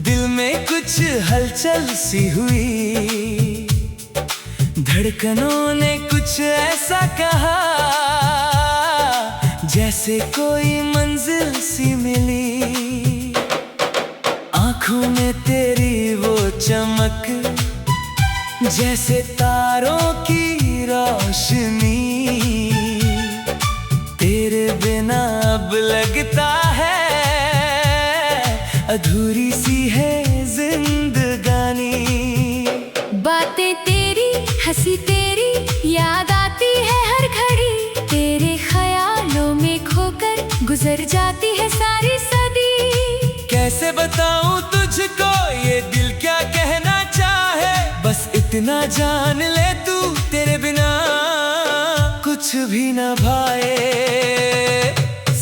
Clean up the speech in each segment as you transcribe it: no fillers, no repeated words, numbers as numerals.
दिल में कुछ हलचल सी हुई, धड़कनों ने कुछ ऐसा कहा, जैसे कोई मंजिल सी मिली। आंखों में तेरी वो चमक, जैसे तारों की रोशनी। तेरे बिना अब लगता है अधूरी सी है जिंदगानी। बातें तेरी, हंसी तेरी याद आती है हर घड़ी। तेरे ख्यालों में खोकर गुजर जाती है सारी सदी। कैसे बताऊं तुझको ये दिल क्या कहना चाहे, बस इतना जान ले तू तेरे बिना कुछ भी न भाए।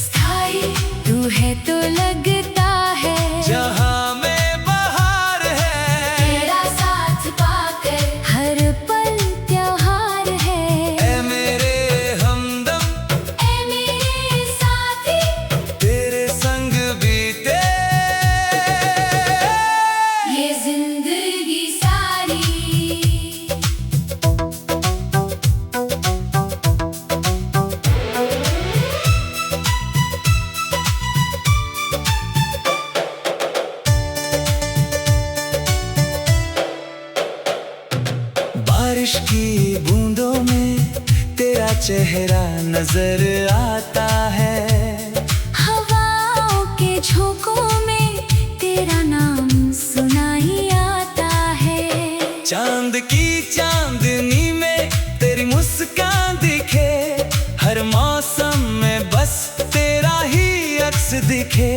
स्थाई तू है तो लगता है जहां में बहार है, तेरा साथ पाकर हर पल त्योहार है। ऐ मेरे हमदम, ऐ मेरे साथी, तेरे संग बीते ये जिंदगी सारी। बारिश की बूंदों में तेरा चेहरा नजर आता है। हवाओं के झोंकों में तेरा नाम सुना ही आता है। चांद की चांदनी में तेरी मुस्कान दिखे, हर मौसम में बस तेरा ही अक्स दिखे।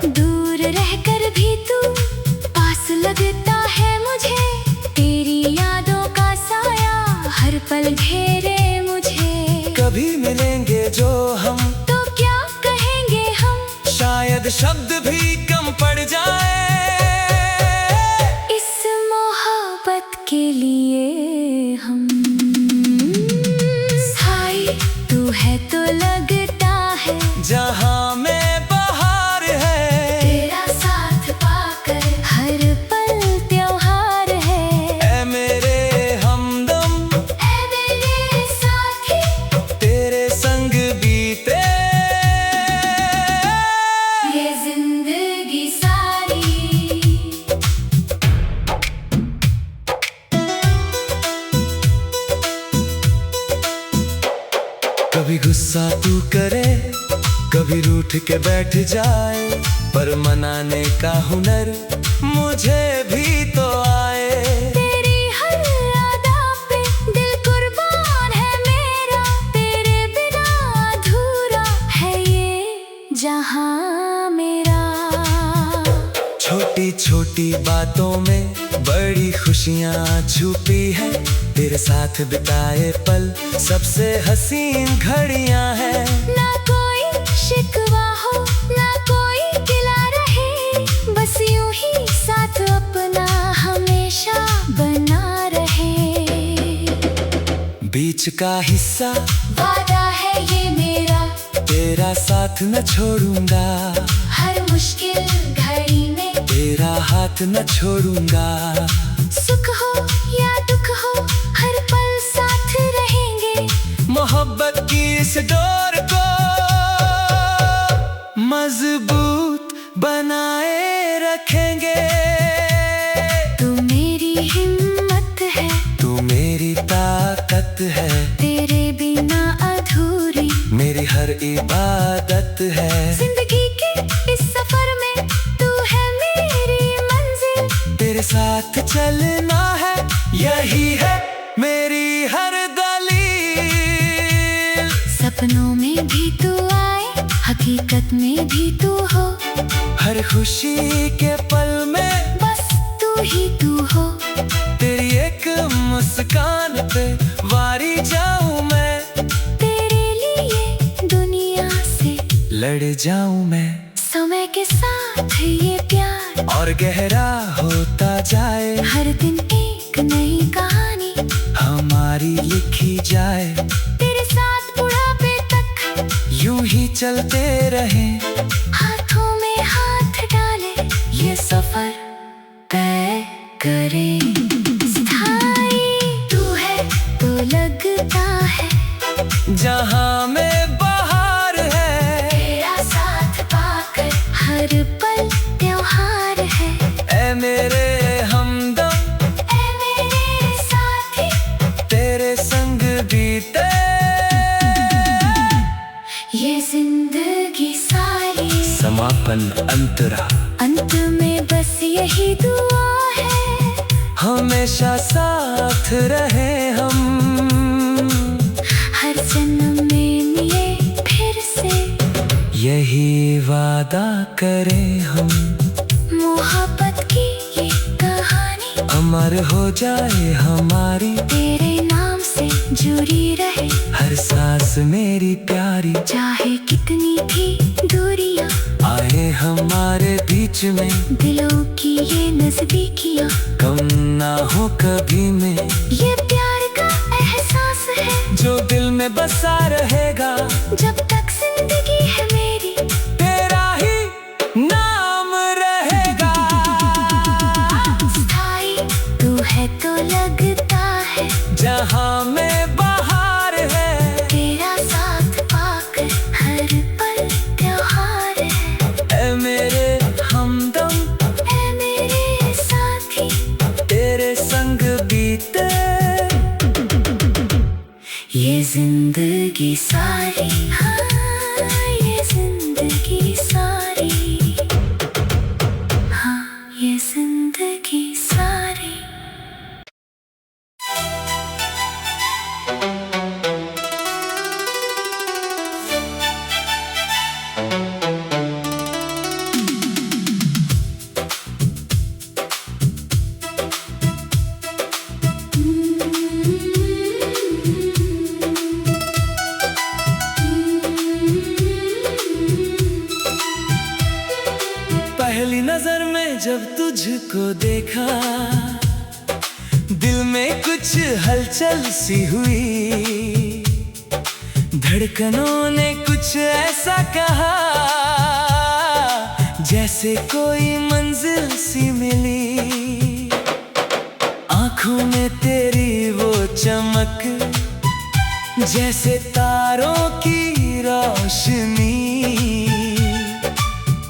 दूर रहकर भी तू पास लगता है मुझे, तेरी यादों का साया हर पल घेरे मुझे। कभी मिलेंगे जो हम तो क्या कहेंगे हम, शायद शब्द भी कम पड़ जाए। इस मोहब्बत के लिए हम। स्थाई तू है तो लगता है जहां में बहार है, तेरा साथ पाकर हर पल त्योहार है। ऐ मेरे हमदम, ऐ मेरे साथी, तेरे संग बीते ये जिंदगी सारी। कभी गुस्सा तू करे, कभी रूठ के बैठ जाए, पर मनाने का हुनर मुझे भी तो आए। तेरी हर अदा पे दिल कुर्बान है मेरा, तेरे बिना अधूरा है ये जहां मेरा। छोटी छोटी बातों में बड़ी खुशियां छुपी है, तेरे साथ बिताए पल सबसे हसीन घड़ियां हैं। ना कोई शिकवा हो, ना कोई गिला रहे, बस यूं ही साथ अपना हमेशा बना रहे। बीच का हिस्सा वादा है ये मेरा, तेरा साथ न छोड़ूंगा, हर मुश्किल घड़ी में तेरा हाथ न छोड़ूंगा। सुख हो या दुख हो हर पल साथ रहेंगे। मोहब्बत की इस डोर को मजबूत बनाए रखेंगे। तू मेरी हिम्मत है, तू मेरी ताकत है, तेरे बिना अधूरी मेरी हर इबादत है। जिंदगी के इस सफर में तू है मेरी मंजिल। तेरे साथ चलना है, यही है मेरी हर दलील। सपनों में भी तू आए, हकीकत में भी तू हो, हर खुशी के पल में बस तू ही तू हो। तेरी एक मुस्कान पे वारी जाऊं मैं, तेरे लिए दुनिया से लड़ जाऊं मैं। समय के साथ ये प्यार और गहरा होता जाए, हर दिन एक नई कहानी हमारी लिखी जाए। तेरे साथ बुढ़ापे तक यूं ही चलते रहें, हाथों में हाथ डाले ये सफर मेरे हमदम, ऐ मेरे साथी, तेरे संग बीते ये जिंदगी सारी। समापन अंतरा, अंत में बस यही दुआ है, हमेशा साथ रहे हम। हर जन्म में ये फिर से यही वादा करें हम, मोहब्बत की ये कहानी अमर हो जाए हमारी। तेरे नाम से जुड़ी रहे हर सांस मेरी प्यारी, चाहे कितनी भी दूरियां आए हमारे बीच में। दिलों की ये नजदीकियां कम ना हो कभी में, ये प्यार का एहसास है जो दिल में बसा रहेगा। जब तक जिंदगी है मेरी, तेरा ही नाम रहेगा। स्थाई तू है तो लगता है, जहाँ में बहार है, तेरा साथ पाकर हर पल त्योहार है। ऐ मेरे हमदम, ऐ मेरे साथी, तेरे संग बीते ये जिंदगी सारी। हाँ ये जिंदगी सारी, हाँ ये जिंदगी सारी। पहली नजर में जब तुझको देखा, दिल में कुछ हलचल सी हुई। धड़कनों ने कुछ ऐसा कहा, जैसे कोई मंजिल सी मिली। आंखों में तेरी वो चमक, जैसे तारों की रोशनी।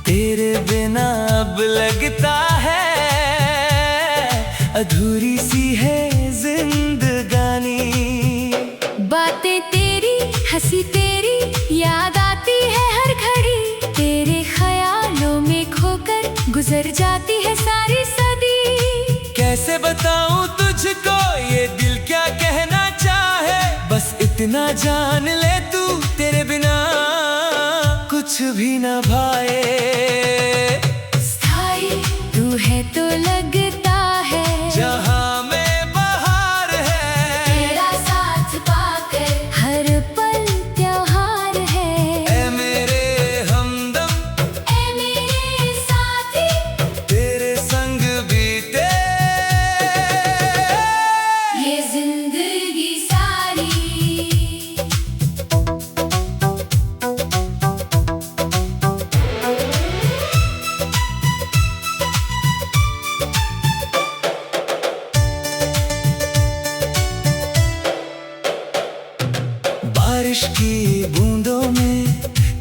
तेरे बिना अब लगता है अधूरी सी है जिंदगानी। बातें तेरी, हंसी तेरी याद आती है हर घड़ी। तेरे ख्यालों में खोकर गुजर जाती है सारी सदी। कैसे बताऊं तुझको ये दिल क्या कहना चाहे, बस इतना जान ले तू तेरे बिना कुछ भी न भाए। स्थाई तू है तो लगता है, जहाँ में बहार है, तेरा साथ पाकर हर पल त्योहार है। ऐ मेरे हमदम, ऐ मेरे साथी, तेरे संग बीते ये जिंदगी सारी। बारिश की बूंदों में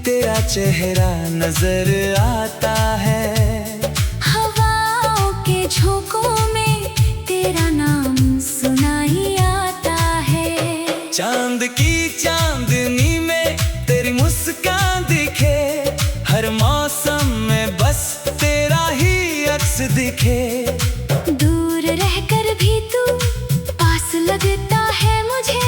तेरा चेहरा नजर आता है। हवाओं के झोंकों में तेरा नाम सुनाई आता है। चांद की चांदनी में तेरी मुस्कान दिखे, हर मौसम में बस तेरा ही अक्स दिखे। दूर रहकर भी तू पास लगता है मुझे,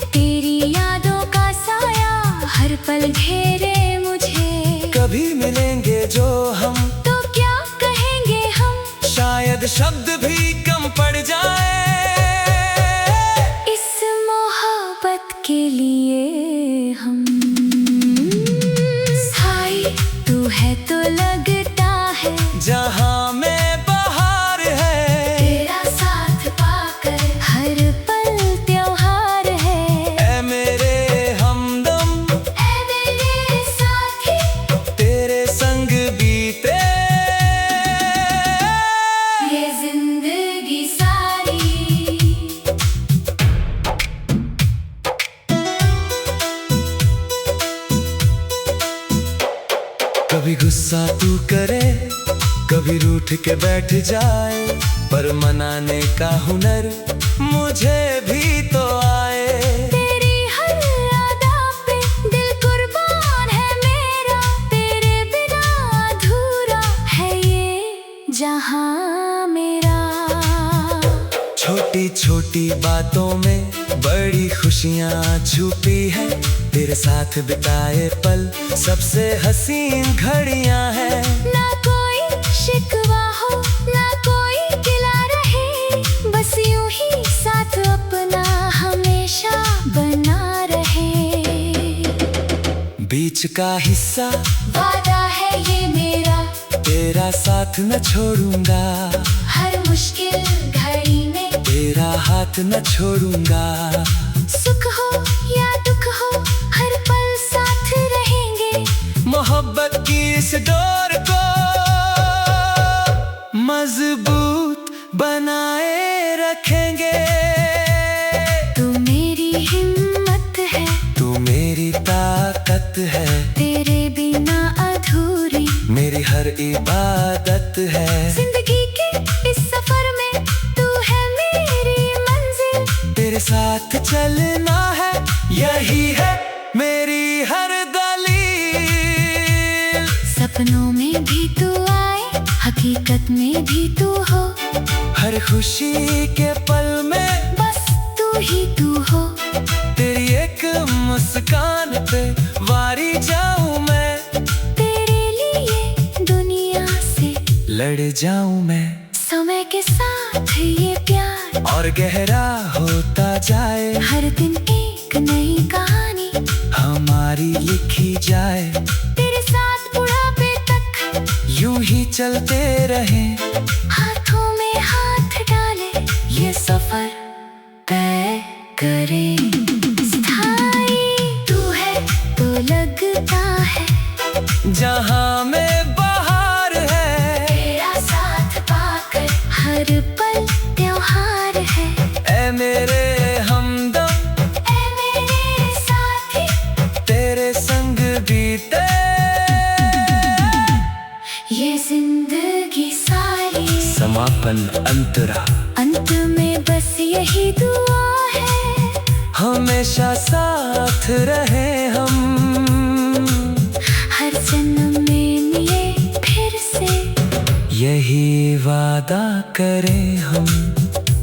तेरी यादों का साया हर पल घेरे मुझे। कभी मिलेंगे जो हम तो क्या कहेंगे हम, शायद शब्द भी कम पड़ जाए। इस मोहब्बत के लिए हम। स्थाई तू है तो लगता है, जहाँ में बहार है, तेरा साथ पाकर हर पल त्योहार है। ऐ मेरे हमदम, ऐ मेरे साथी, तेरे संग बीते ये जिंदगी सारी। कभी गुस्सा तू करे, कभी रूठ के बैठ जाए, पर मनाने का हुनर मुझे भी तो आए। तेरी हर अदा पे दिल कुर्बान है मेरा, तेरे बिना अधूरा है ये जहां मेरा। छोटी छोटी बातों में बड़ी खुशियाँ छुपी है, तेरे साथ बिताए पल सबसे हसीन घड़ियाँ हैं। ना कोई शिकवा हो ना कोई गिला रहे, बस यूं ही साथ अपना हमेशा बना रहे। बीच का हिस्सा वादा है ये मेरा, तेरा साथ न छोड़ूंगा, हर मुश्किल घड़ी में तेरा हाथ न छोड़ूंगा। सुख हो या दुख हो हर पल साथ रहेंगे, मोहब्बत की इस डोर को मजबूत बनाए रखेंगे। तू मेरी हिम्मत है, तू मेरी ताकत है, तेरे बिना अधूरी मेरी हर इबादत है। जिंदगी के इस सफर में तू है मेरी मंजिल, तेरे साथ चलना है यही है मेरी हर दलील। सपनों में भी तू आए, हकीकत में भी तू हो, हर खुशी के पल में बस तू ही तू हो। तेरी एक मुस्कान पे वारी जाऊं मैं, तेरे लिए दुनिया से लड़ जाऊं मैं। समय के साथ ये प्यार और गहरा होता जाए, हर दिन एक नई कहानी हमारी लिखी जाए। तेरे साथ बुढ़ापे तक यूं ही चलते रहे, हाथों में हाथ डाले ये सफर तय करे। स्थाई तू है तो लगता है जहां में बहार है, तेरा साथ पाकर हर पल त्योहार है। ऐ मेरे हमदम, ऐ मेरे साथी, तेरे संग बीते ये जिंदगी सारी। समापन अंतरा, अंत में बस यही दुआ है, हमेशा साथ रहे हम। हर जन्म में मिले फिर से, यही वादा करें हम,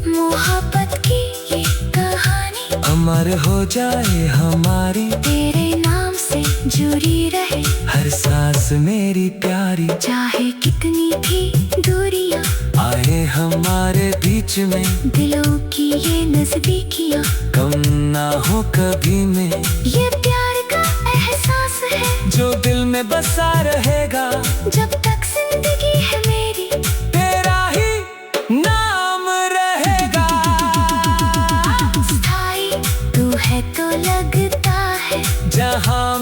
मोहब्बत की ये कहानी अमर हो जाए हमारी। तेरे नाम से जुड़ी रहे, हर सांस मेरी प्यारी, चाहे कितनी भी दूरियां आए हमारे बीच में। दिलों की ये नजदीकियां कम ना हो कभी में, ये प्यार का एहसास है जो दिल में बसा रहेगा। जब तक जिंदगी है मेरी, तेरा ही नाम रहेगा। स्थाई तू है तो लगता है जहां